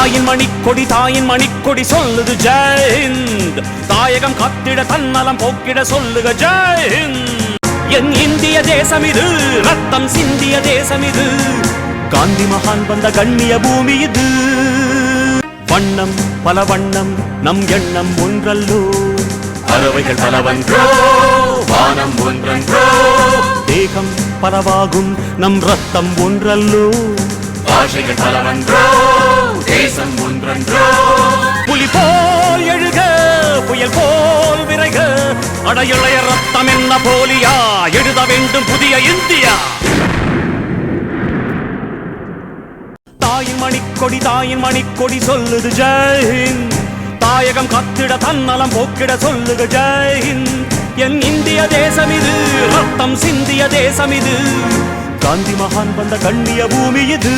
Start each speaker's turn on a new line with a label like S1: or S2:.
S1: தாயின் மணிக்கொடி சொல்லுது ஜெய் ஹிந்த். தாயகம் காத்திட தன்னலம் போக்கிட சொல்லுக ஜெய் ஹிந்த். என் இந்திய தேசம் இது, ரத்தம் சிந்திய தேசம் இது, காந்தி மகான் வந்த கண்ணிய பூமி இது. வண்ணம் பல வண்ணம் நம் எண்ணம் ஒன்றல்லோ, பறவைகள் பலவன்றோ வானம் ஒன்றன்றோ, தேகம் பலவாகும் நம் ரத்தம் ஒன்றல்லோ, பாஷைகள் பலவன்றோ தேசம் ஒன்றன்றோ. புலி போல் எழுக புயல் போல் விரைக, அடையுளைய ரத்தம் என்ன போலியா, எழுத வேண்டும் புதிய இந்தியா. தாயின் மணிக்கொடி சொல்லுது ஜெய் ஹிந்த். தாயகம் காத்திட தன்னலம் போக்கிட சொல்லுக ஜெய் ஹிந்த். என் இந்திய தேசம் இது, ரத்தம் சிந்திய தேசம் இது, காந்தி மகான் வந்த கண்ணிய பூமி இது.